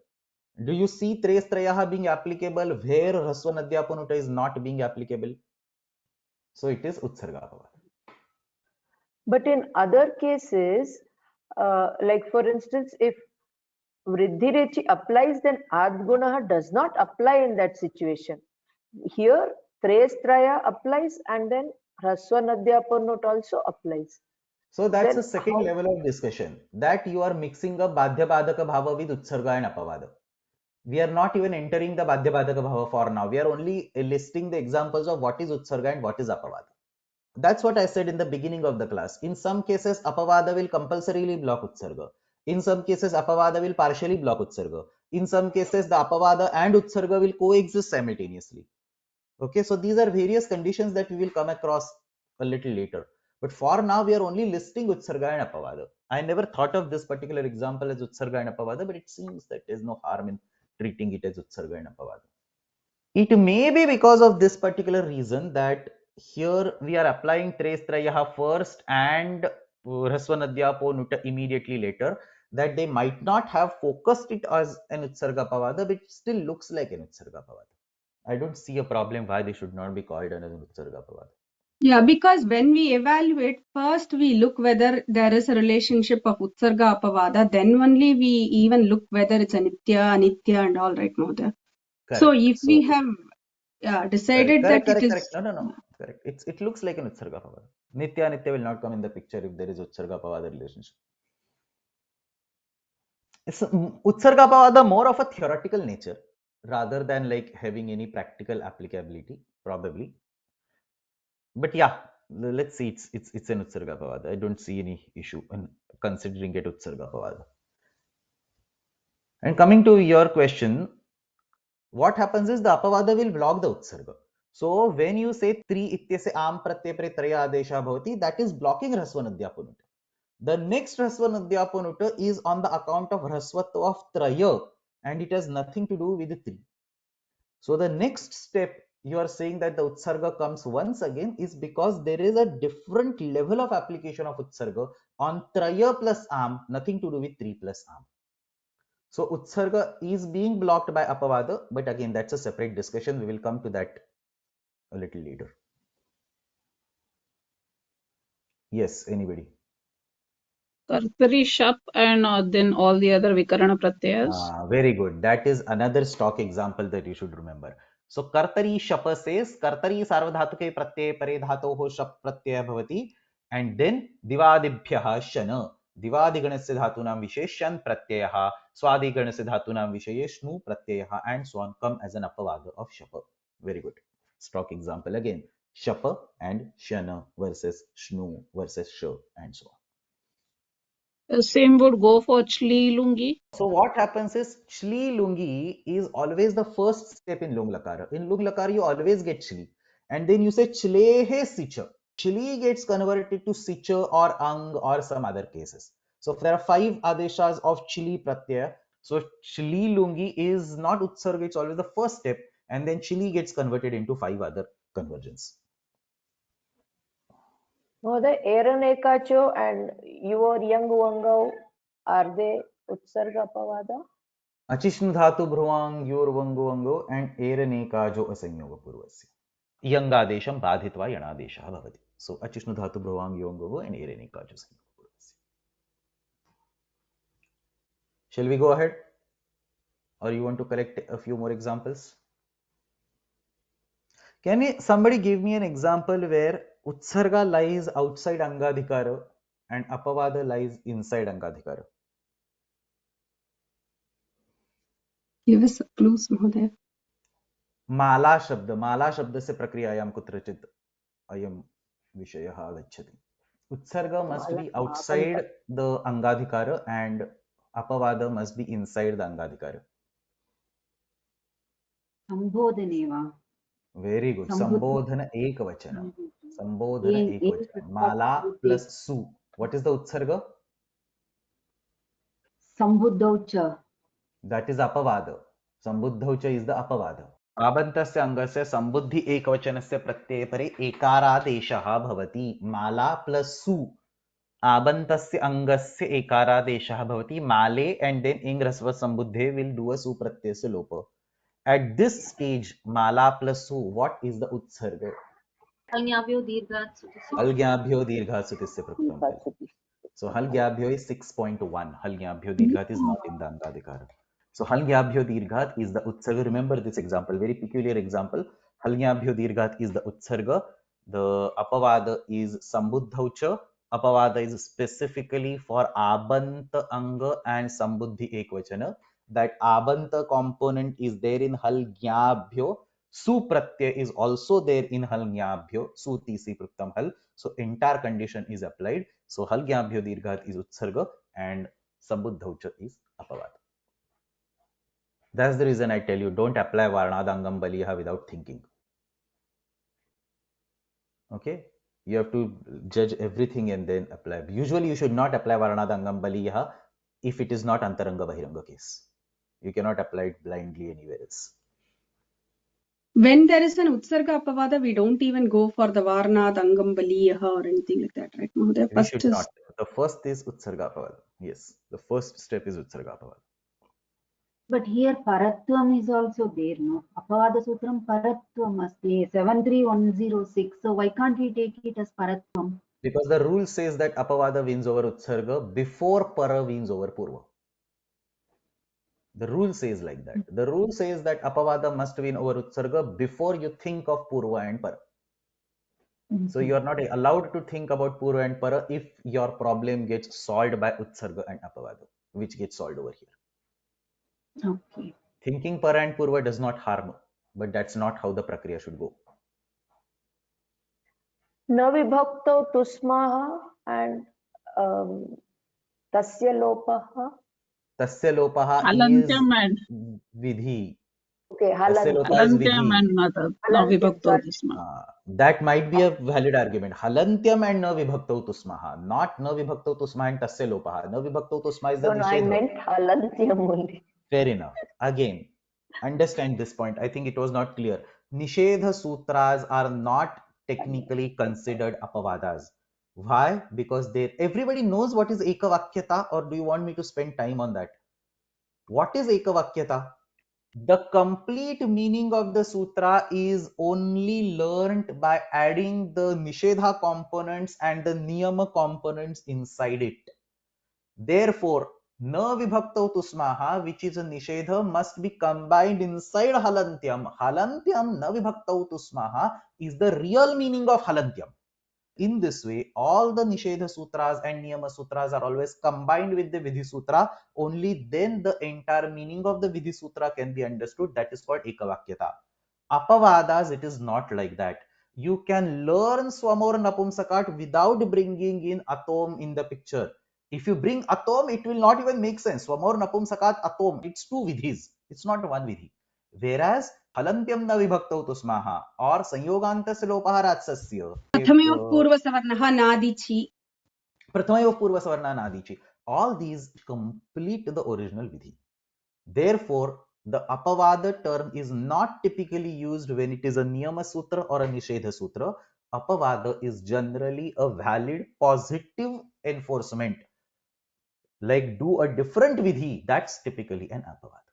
Do you see Tres Trayaha being applicable where Rasvanadhyapanutta is not being applicable? So it is Utsarga Apavada. But in other cases, like for instance, if Vriddhi applies, then Adgunaha does not apply in that situation. Here, Trestraya applies and then Hrasvanadhyapanut also applies. So that's Then the second how- level of discussion, that you are mixing up Badhyabadaka Bhava with Utsarga and Apavada. We are not even entering the Badhyabadaka Bhava for now. We are only listing the examples of what is Utsarga and what is Apavada. That's what I said in the beginning of the class. In some cases, Apavada will compulsorily block Utsarga. In some cases, Apavada will partially block Utsarga. In some cases, the Apavada and Utsarga will coexist simultaneously. Okay, so these are various conditions that we will come across a little later. But for now, we are only listing Utsarga and Apavada. I never thought of this particular example as Utsarga and Apavada, but it seems that there is no harm in treating it as Utsarga and Apavada. It may be because of this particular reason that here we are applying Tres Trayaha first and Rasvanadhyapo Nutta immediately later, that they might not have focused it as an Utsarga Apavada, but it still looks like an Utsarga Apavada. I don't see a problem why they should not be called an Utsarga Apavada. Yeah, because when we evaluate, first we look whether there is a relationship of Utsarga Apavada, then only we even look whether it's a Nitya, Anitya and all, right, Mohdaya? So Correct. if So, we have decided that it is... No. Correct. It looks like an Utsarga Apavada. Nitya Nitya will not come in the picture if there is Utsarga Apavada relationship. It's Utsarga Apavada more of a theoretical nature rather than like having any practical applicability, probably. But yeah, let's see. It's an Utsarga Apavada. I don't see any issue in considering it Utsarga Apavada. And coming to your question, what happens is the Apavada will block the Utsarga. So when you say Tri ityase am pratyaya pre traya adesha bhavati, that is blocking Hrasvanadhyapanutta. The next Hrasvanadhyapanutta is on the account of Hrasvatva of Traya and it has nothing to do with the Tri. So the next step you are saying that the Utsarga comes once again is because there is a different level of application of Utsarga on Traya plus Am, nothing to do with Tri plus Am. So Utsarga is being blocked by Apavada, but again that's a separate discussion. We will come to that a little later. Yes, anybody? Kartari, Shap, and then all the other Vikarana Pratyayas. Very good. That is another stock example that you should remember. So Kartari Shapa says Kartari Sarvadhatuke Pratyay Pare Dhatoho Shap Pratyaya Bhavati, and then Divadibhyaha Shana. Divadiganasya Dhatunam Vishe Shan Pratyayaha, Swadiganasya Dhatunam Vishaye Shnu Pratyayaha, and so on come as an Apavada of Shapa. Very good. Stock example again. Shapa and Shana versus Shnu versus Sh, and so on. Same would go for Chli Lungi. So what happens is Chli Lungi is always the first step in Lung Lakara. In Lung Lakara, you always get Chli. And then you say Chlehe Sicha. Chli gets converted to Sicha or Ang or some other cases. So there are 5 Adeshas of Chli Pratyaya. So Chli Lungi is not Utsarga, it's always the first step. And then Chli gets converted into 5 other conversions. No, the Eranekacho and your young Wangao, are they Utsarga Apavada? Achishnu Dhatu Bhruvang, Yor Vango Vango, and Eranekajo Asanyoga Purvasya. Yangadesham Badhitva Yanadesha Bhavati. So Achishnu Dhatu Bhruvang Yongovo and Erenekajo Asanyoga Purvasya. Shall we go ahead? Or you want to collect a few more examples? Can somebody give me an example where Utsarga lies outside Angadhikara and Apavada lies inside Angadhikara? Give us clues, Mohdaya. माला शब्द से प्रक्रियायां कुत्रचित् अयं विषयः आगच्छति. Utsarga must be Abanta. outside the Angadhikara and Apavada must be inside the Angadhikara. Sambodhane va. Very good. Sambodha. Sambodhana ekavachana. Sambodhana Eng ekavachana. Mala plus su. What is the Utsarga? Sambuddhaucha. That is Apavada. Sambuddhaucha is the Apavada. आबन्तस्य अङ्गस्य सम्बुद्धि एकवचनस्य प्रत्यये परे एकारादेशः भवति माला plus सु आबन्तस्य अङ्गस्य एकारादेशः भवति माले and then ing rasva sambudhe will do a su pratyayasya lopa. At this stage mala plus su, what is the utsarga? Algyabhyo dirghat sutisya. Algyabhyo dirghat sutisya praptam hal. So halgyabhyo is 6.1. Halgyabhyo dirghat is not in the angadikara. So halgyabhyo dirghat is the utsarga. Remember this example, very peculiar example. Halgyabhyo dirghat is the utsarga. The apavada is sambuddhaucha. Apavada is specifically for abanta anga and sambuddhi ekvachana. That abanta component is there in halgyabhyo. Su pratyay is also there in halgyabhyo. Su tisi pruktam hal. So entire condition is applied. So halgyabhyo dirghat is utsarga and sambuddhaucha is apavada. That's the reason I tell you, don't apply Varnadangam Baliha without thinking. Okay? You have to judge everything and then apply. Usually, you should not apply Varnadangam Baliha if it is not Antaranga Bahiranga case. You cannot apply it blindly anywhere else. When there is an Utsarga Apavada, we don't even go for the Varna, Dangam, Baliyaha or anything like that, right? Mahodaya? We should not. The first is Utsarga Apavada. Yes, the first step is Utsarga Apavada. But here Paratvam is also there, no? Apavada Sutram Paratvam asti 73106. So why can't we take it as Paratvam? Because the rule says that Apavada wins over Utsarga before Para wins over Purva. The rule says like that. The rule says that Apavada must win over Utsarga before you think of Purva and Para. So you are not allowed to think about Purva and Para if your problem gets solved by Utsarga and Apavada, which gets solved over here. Okay. Thinking Para and Purva does not harm, but that's not how the Prakriya should go. Na vibhakto tusmaha and tasya lopaha. Tasya lopaha is Halantyam and vidhi. Okay, Tasya lopaha is Halantyam vidhi. and na vibhakto tasma. That might be a valid argument. Halantyam and na vibhakto tusmaha, not na vibhakto tusmaha and tasya lopaha. Na vibhakto tusmaha is the No, I nishedha. meant halantyam only. Fair enough. Again, understand this point. I think it was not clear. Nishedha sutras are not technically considered apavadas. Why? Because everybody knows what is ekavakyata, or do you want me to spend time on that? What is ekavakyata? The complete meaning of the sutra is only learnt by adding the nishedha components and the niyama components inside it. Therefore, na vibhaktau tusmaha, which is a nishedha, must be combined inside halantyam. Halantyam na vibhaktau tusmaha is the real meaning of halantyam. In this way, all the Nishedha Sutras and Niyama Sutras are always combined with the Vidhi Sutra. Only then the entire meaning of the Vidhi Sutra can be understood. That is called Ekavakyata. Apavadas, it is not like that. You can learn Swamor Napumsakat without bringing in Atom in the picture. If you bring Atom, it will not even make sense. Swamor Napumsakat Atom, it's two Vidhis. It's not one Vidhi. Whereas हलन्त्यं न विभक्तौ तुस्माः और संयोगान्तस्य लोपः रात्सस्य प्रथमयोः पूर्वसवर्णः नादिचि प्रथमयोः पूर्वसवर्णः नादिचि, all these complete the original vidhi. Therefore, the apavada term is not typically used when it is a niyama sutra or a nishedha sutra. Apavada is generally a valid positive enforcement. Like do a different vidhi, that's typically an apavada.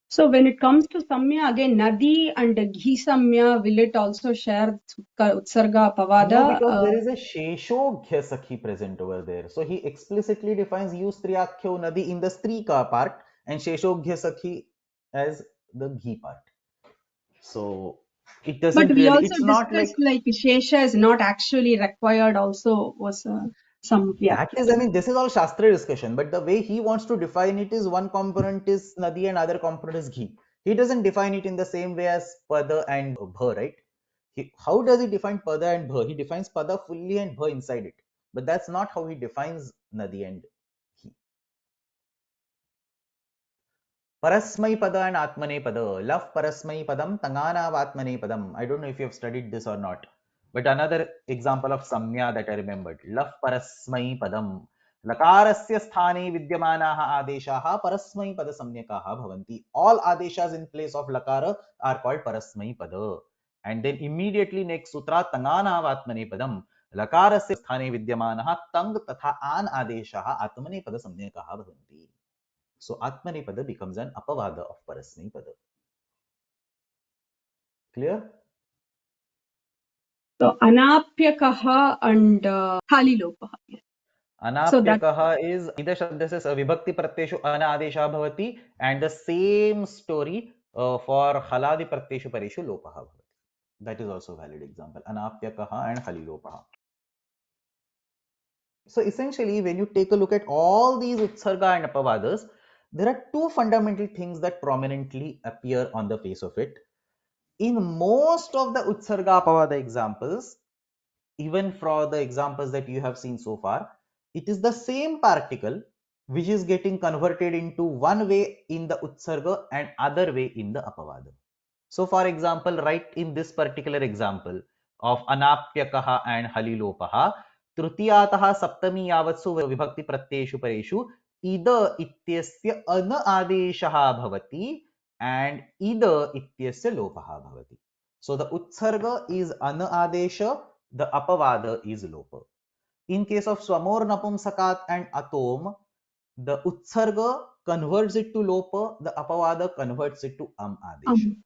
So when it comes to Samya, again, Nadi and Ghi Samya, will it also share Utsarga Apavada? No, because there is a Sheshogya Sakhi present over there. So he explicitly defines use Triakhyo Nadi in the Strika part and Sheshogya Sakhi as the Ghi part. So it doesn't but we really, also it's not discussed like Shesha is not actually required also was some that is, I mean, this is all Shastra discussion, but the way he wants to define it is one component is Nadi and other component is Ghee. He doesn't define it in the same way as Pada and Bha, right? How does he define pada and bha? He defines pada fully and bha inside it. But that's not how he defines nadi and he. Parasmai pada and atmane pada. Love parasmai padam, tangana atmane padam. I don't know if you have studied this or not. But another example of samya that I remembered. Love parasmai padam. लकारस्य स्थाने विद्यमानाः आदेशाः परस्मै पद संज्ञकाः भवन्ति. All adeshas in place of lakara are called parasmai pada. And then immediately next sutra tangana atmane padam. लकारस्य स्थाने विद्यमानः तंग तथा आन आदेशाः आत्मने पद संज्ञकाः भवन्ति. So atmanepada becomes an apavada of parasmaipada. Clear? So anapyakaha and halilopaha. So that Anapyakaha is either shabdasya vibhakti pratyeshu ana adesha bhavati, and the same story for haladi pratyeshu pareshu lopaha bhavati. That is also a valid example. Anapyakaha and halilopaha. So essentially, when you take a look at all these utsarga and apavadas, there are two fundamental things that prominently appear on the face of it. In most of the utsarga apavada examples, even for the examples that you have seen so far, it is the same particle which is getting converted into one way in the utsarga and other way in the apavada. So for example, right in this particular example of anapyakaha and halilopaha, trutiyataha saptami yavatsu vibhakti pratyeshu pareshu ida ityasya ana adeshaha bhavati and ida ityasya lopaha bhavati. So the utsarga is ana adesha, the apavada is lopa. In case of swamor napumsakat and atom, the utsarga converts it to lopa, the apavada converts it to adesha.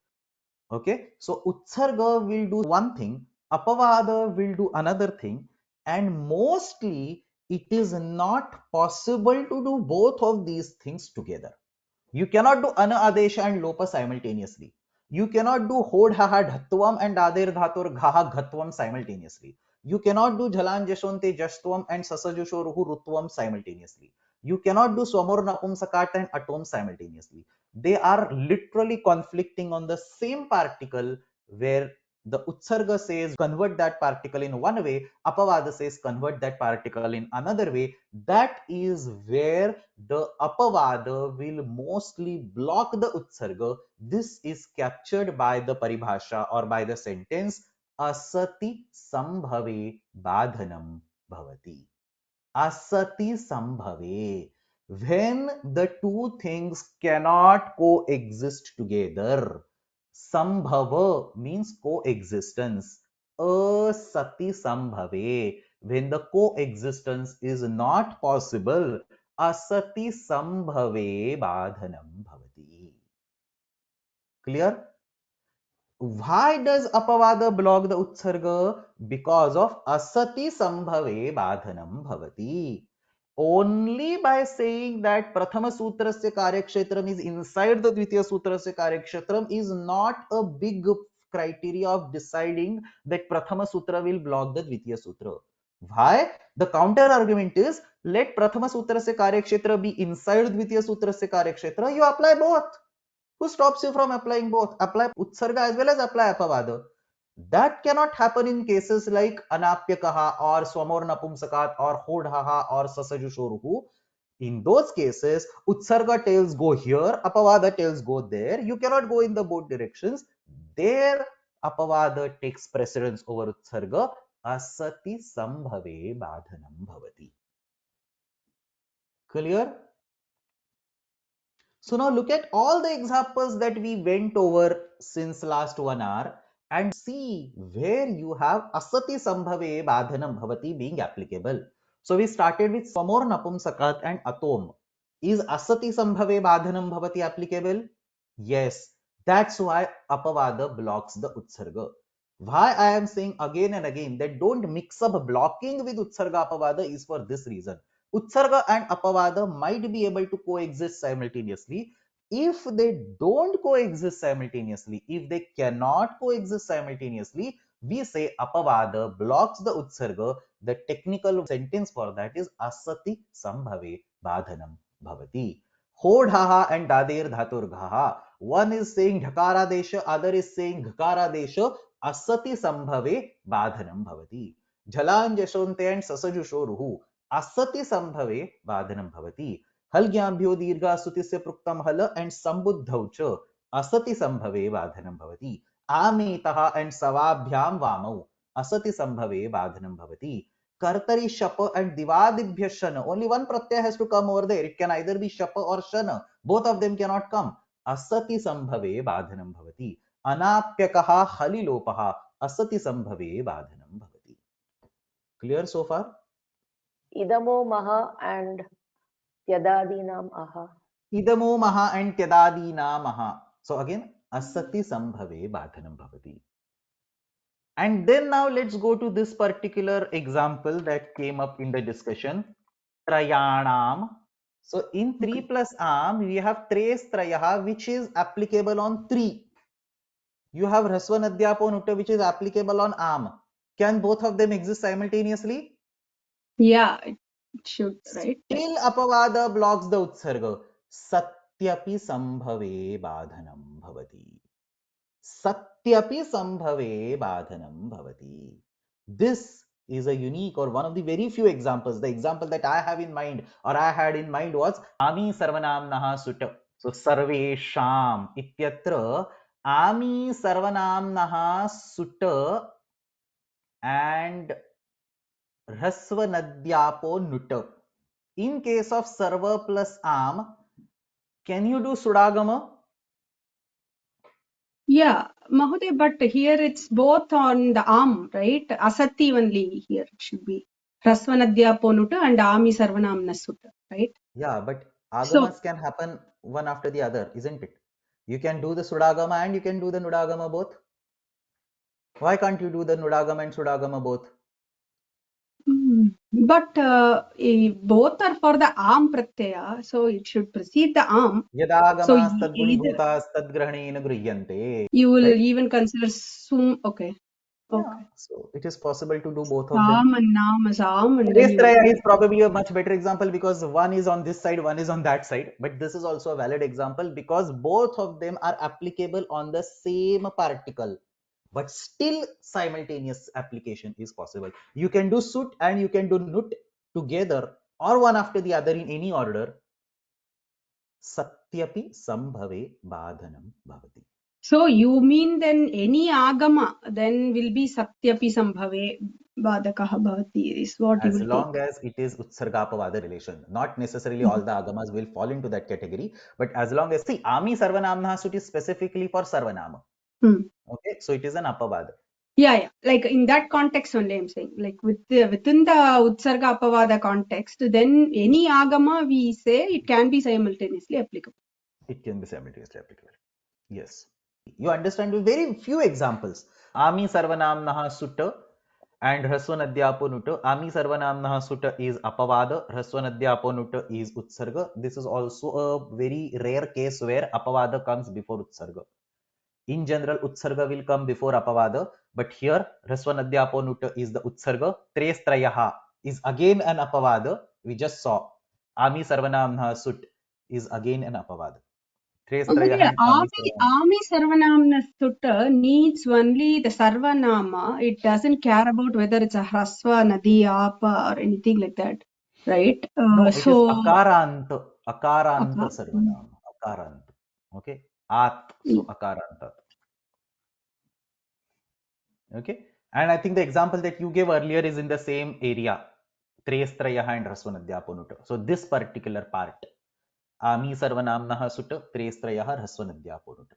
Okay, so utsarga will do one thing, apavada will do another thing, and mostly it is not possible to do both of these things together. You cannot do ana adesha and lopa simultaneously. You cannot do hod haha dhatvam and adir dhatur ghaha ghatvam simultaneously. You cannot do jhalan jashonte jashtvam and sasajushoruhu rutvam simultaneously. You cannot do swamor napumsakat and atom simultaneously. They are literally conflicting on the same particle, where the utsarga says convert that particle in one way, apavada says convert that particle in another way. That is where the apavada will mostly block the utsarga. This is captured by the paribhasha or by the sentence asati sambhave badhanam bhavati. Asati sambhave. When the two things cannot coexist together, sambhava means coexistence. Asati sambhave. When the coexistence is not possible, asati sambhave badhanam bhavati. Clear? Why does apavada block the utsarga? Because of asati sambhave badhanam bhavati. Only by saying that prathama sutrasya karyakshetram is inside the dvitiya sutrasya karyakshetram is not a big criteria of deciding that prathama sutra will block the dvitiya sutra. Why? The counter argument is, let prathama sutrasya karyakshetra be inside dvitiya sutrasya karyakshetra, you apply both. Who stops you from applying both? Apply utsarga as well as apply apavada. That cannot happen in cases like anapyakaha or swamor napumsakat or hodhaha or sasajushoruhu. In those cases, utsarga tails go here, apavada tails go there. You cannot go in the both directions. There, apavada takes precedence over utsarga. Asati sambhave badhanam bhavati. Clear? So now look at all the examples that we went over since last 1 hour and see where you have asati sambhave badhanam bhavati being applicable. So we started with samor napumsakat and atom. Is asati sambhave badhanam bhavati applicable? Yes. That's why apavada blocks the utsarga. Why I am saying again and again that don't mix up blocking with utsarga apavada is for this reason. Utsarga and apavada might be able to coexist simultaneously. If they don't coexist simultaneously, if they cannot coexist simultaneously, we say apavada blocks the utsarga. The technical sentence for that is asati sambhave badhanam bhavati. Hodhaha and dadir dhatur ghaha. One is saying dhakara desha, other is saying ghakara desha. asati sambhave badhanam bhavati. Jhalanjashonte and sasajushoruhu asati sambhave badhanam bhavati. Halgyambhyo dirgha sutisya pruktam hal and sambuddhau cha asati sambhave badhanam bhavati. Ametah and savabhyam vamau asati sambhave badhanam bhavati. Kartari shapa and divadibhya shana. Only one pratyaya has to come over there. It can either be shapa or shana. Both of them cannot come. Asati sambhave badhanam bhavati. Anapyakaha halilopaha asati sambhave badhanam bhavati. Clear so far? Idamo maha and tyadadinam aha. Idamo maha and tyadadina maha. So again, asati sambhave badhanam bhavati. And then now let's go to this particular example that came up in the discussion. Trayanam. So in 3 plus am, we have tres trayaha, which is applicable on 3. You have Hrasva Nadhyapo Nutta, which is applicable on am. Can both of them exist simultaneously? Yeah, it should, right? Still apavada blocks the utsarga. Satyapi sambhave badhanam bhavati. Satyapi sambhave badhanam bhavati. This is a unique or one of the very few examples. The example that I have in mind or I had in mind was Ami Sarvanamnaha Sutta. So Sarvesham Ityatra Ami Sarvanamnaha Sutta and Hrasva Nadhyapo Nutta. In case of Sarva plus Am, can you do Sudagama? Yeah, Mahoday, but here it's both on the arm, right? Asati only here it should be. Hrasvanadhya Ponuta and Ami Sarvanamna Sutta, right? Yeah, but So, agamas can happen one after the other, isn't it? You can do the Sudagama and you can do the Nudagama both. Why can't you do the Nudagama and Sudagama both? but both are for the arm pratyaya, so it should precede the arm. So Yadagamas either tadgunibhutas tadgrahanena grihyante. you will Right? even consider sum. Okay, Yeah. okay. So it is possible to do both of them. Sam and Nam as arm, and then you. Terestraya is probably a much better example because one is on this side, one is on that side. But this is also a valid example because both of them are applicable on the same particle. But still simultaneous application is possible. You can do sut and you can do nut together or one after the other in any order. Satyapi sambhave badhanam bhavati. So you mean then any agama then will be Satyapi Sambhave Badakaha Bhavati is what you As will take. long as it is Utsargapavada relation. Not necessarily all the agamas will fall into that category, but as long as, see, Ami Sarvanamna Sut is specifically for Sarvanama. Okay, so it is an Apavada. Yeah, like in that context only I'm saying, like within the Utsarga Apavada context, then any agama we say it can be simultaneously applicable. It can be simultaneously applicable. Yes. You understand with very few examples. Ami Sarvanamnaha Sutta and Hrasvanadhyapo Nutta. Ami Sarvanamnaha Sutta is Apavada, Hrasvanadhyapo Nutta is Utsarga. This is also a very rare case where Apavada comes before Utsarga. In general, Utsarga will come before Apavada, but here Hrasvanadhyapo Nutta is the Utsarga. Tres Trayaha is again an Apavada. We just saw. Ami Sarvanamnaha Sut is again an Apavada. Okay, Ami Sarvanamna Sutta needs only the Sarvanama. It doesn't care about whether it's a Hrasva, Nadi, Apa or anything like that, right? No, it is So Akaranta Aka. Sarvanama. Akaranta. Okay. At, so Akaranta. Okay. And I think the example that you gave earlier is in the same area. Tres Trayaha and Rasvanadhyaponuta. So this particular part. Ami Sarvanamnaha Sutta, Tres Trayaha, Rasvanadhyaponuta.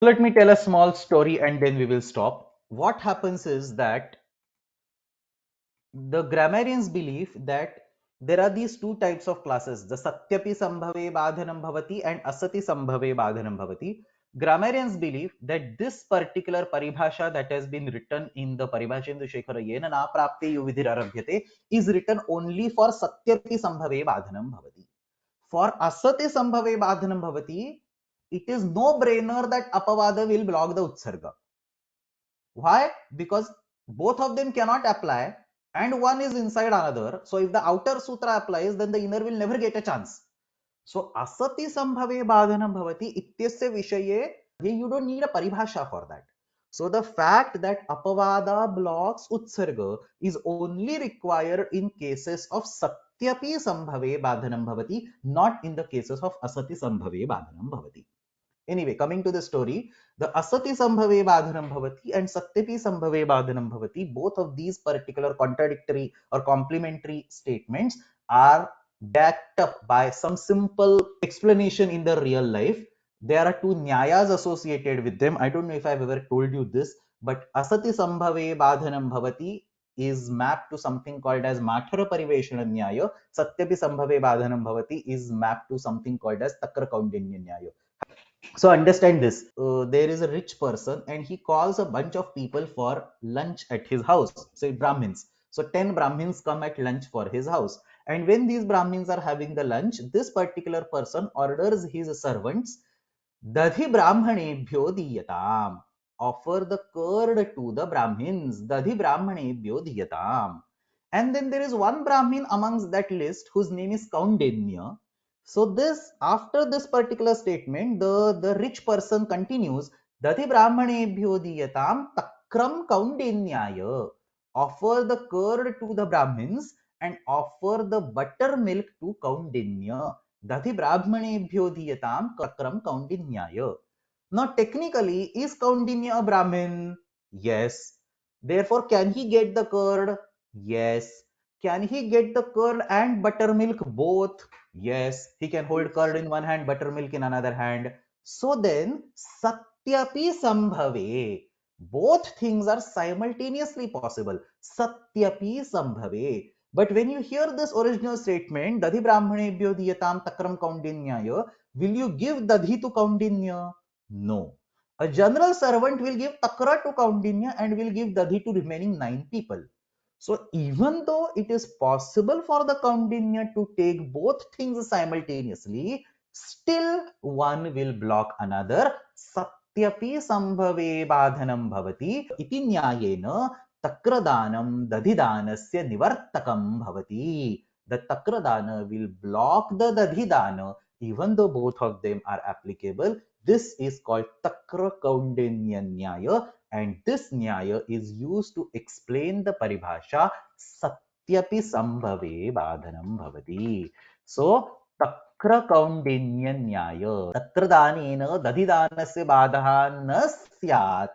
Let me tell a small story and then we will stop. What happens is that the grammarians believe that there are these two types of classes, the Satyapi Sambhave Badhanam Bhavati and Asati Sambhave Badhanam Bhavati. Grammarians believe that this particular paribhasha that has been written in the Paribhashendu Shekhara Yena Na Prapte Yuvidhir Arabhyate is written only for Satyapi Sambhave Badhanam Bhavati. For Asati Sambhave Badhanam Bhavati, it is no brainer that Apavada will block the Utsarga. Why? Because both of them cannot apply and one is inside another. So if the outer sutra applies, then the inner will never get a chance. So asati sambhave badhanam bhavati ityasya vishaye You don't need a paribhasha for that. So the fact that apavada blocks utsarga is only required in cases of satyapi sambhave badhanam bhavati, not in the cases of asati sambhave badhanam bhavati. Anyway, coming to the story, the asati sambhave badhanam bhavati and satyapi sambhave badhanam bhavati, both of these particular contradictory or complementary statements are backed up by some simple explanation in the real life. There are two nyayas associated with them. I don't know if I've ever told you this, but asati sambhave badhanam bhavati is mapped to something called as mathara pariveshana nyaya. Satyapi sambhave badhanam bhavati is mapped to something called as takra kaundinya nyaya. So understand this. There is a rich person and he calls a bunch of people for lunch at his house. Say Brahmins. So 10 Brahmins come at lunch for his house. And when these Brahmins are having the lunch, this particular person orders his servants, Dadhi Brahmanebhyo diyatam. Offer the curd to the Brahmins. Dadhi Brahmanebhyo diyatam. And then there is one Brahmin amongst that list whose name is Kaundinya. So this, after this particular statement, the rich person continues, Dati Brahmanebhyo diyatam takram kaundinyaya. Offer the curd to the Brahmins and offer the buttermilk to Kaundinya. Dati Brahmanebhyo diyatam takram kaundinyaya. Now technically, is Kaundinya a Brahmin? Yes. Therefore, can he get the curd? Yes. Can he get the curd and buttermilk both? Yes, he can hold curd in one hand, buttermilk in another hand. So then, Satyapi Sambhave. Both things are simultaneously possible. Satyapi Sambhave. But when you hear this original statement, Dadhi Brahmanebhyo diyatam takram kaundinyaya, will you give Dadhi to Kaundinya? No. A general servant will give takra to Kaundinya and will give Dadhi to remaining 9 people. So even though it is possible for the Kaundinya to take both things simultaneously, still one will block another. Satyapi sambhave badhanam bhavati iti nyayena takradanam dadhidanasya nivartakam bhavati. The takradana will block the dadhidana even though both of them are applicable. This is called takra kaundinya nyaya, and this nyaya is used to explain the paribhasha satyapi sambhave badhanam bhavati. So takra kaundinya nyaya takradanena dadhidanasya badha na syat.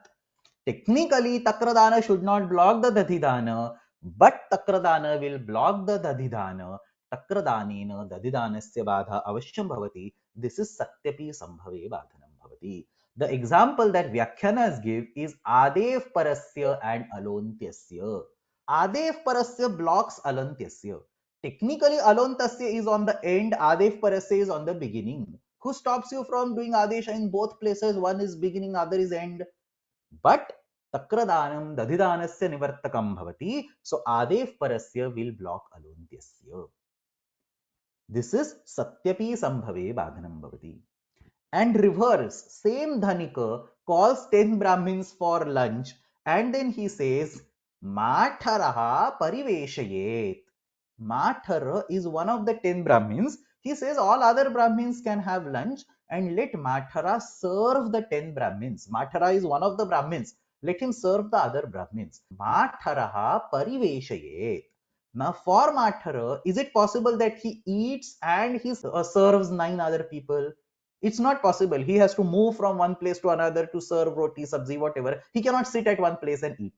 Technically, takradana should not block the dadhidana, but takradana will block the dadhidana. Takradanena dadhidanasya badha avashyam bhavati. This is satyapi sambhave badhanam bhavati. The example that Vyakyanas give is Adev Parasya and Alontyasya. Adev Parasya blocks Alantyasya. Technically, Alontyasya is on the end, Adev Parasya is on the beginning. Who stops you from doing Adesha in both places? One is beginning, other is end. But Takradanam Dadhidanasya Nivartakam Bhavati. So Adev Parasya will block Alontyasya. This is Satyapi Sambhave Badhanam Bhavati. And reverse, same Dhanika calls 10 Brahmins for lunch and then he says, Matharaha Pariveshayet. Mathara is one of the 10 Brahmins. He says all other Brahmins can have lunch and let Mathara serve the 10 Brahmins. Mathara is one of the Brahmins. Let him serve the other Brahmins. Matharaha Pariveshayet. Now, for Mathara, is it possible that he eats and he serves 9 other people? It's not possible. He has to move from one place to another to serve roti, sabzi, whatever. He cannot sit at one place and eat.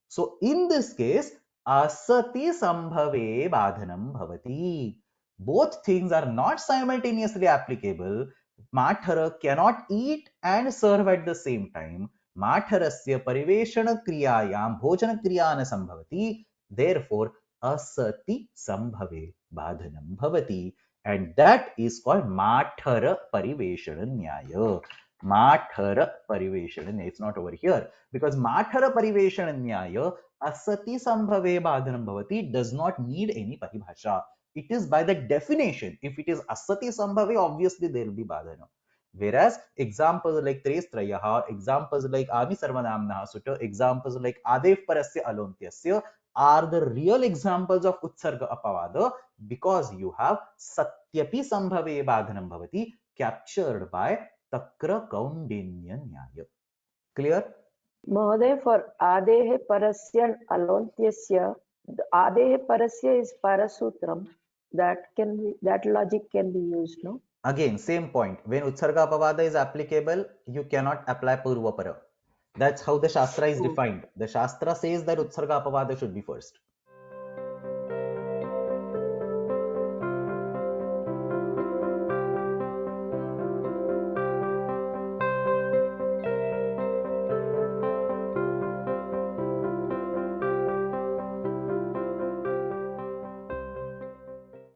So, in this case, asati sambhave badhanam bhavati. Both things are not simultaneously applicable. Mathara cannot eat and serve at the same time. Matharasya pariveshana kriyayam bhojana kriyana sambhavati. Therefore, asati sambhave badhanam bhavati, and that is called Mathara Pariveshana Nyaya. Mathara Pariveshana Nyaya. It's not over here because Mathara Pariveshana Nyaya Asati Sambhave Badhanam Bhavati does not need any paribhasha. It is by the definition. If it is Asati Sambhave, obviously there will be Badhana. Whereas examples like Tres Trayaha, examples like Ami Sarvanamnaha Sutta, examples like Adev Parasya Alontyasya are the real examples of Utsarga Apavada because you have Satyapi Sambhave Badhanam Bhavati captured by Takra Kaundinya Nyaya. Clear? Mahoday, for Adehe Parasya and Alonthyasya, the Adehe Parasya is Parasutram. That logic can be used, no? Again, same point. When Utsarga Apavada is applicable, you cannot apply Purvapara. That's how the Shastra is defined. The Shastra says that Utsarga Apavada should be first.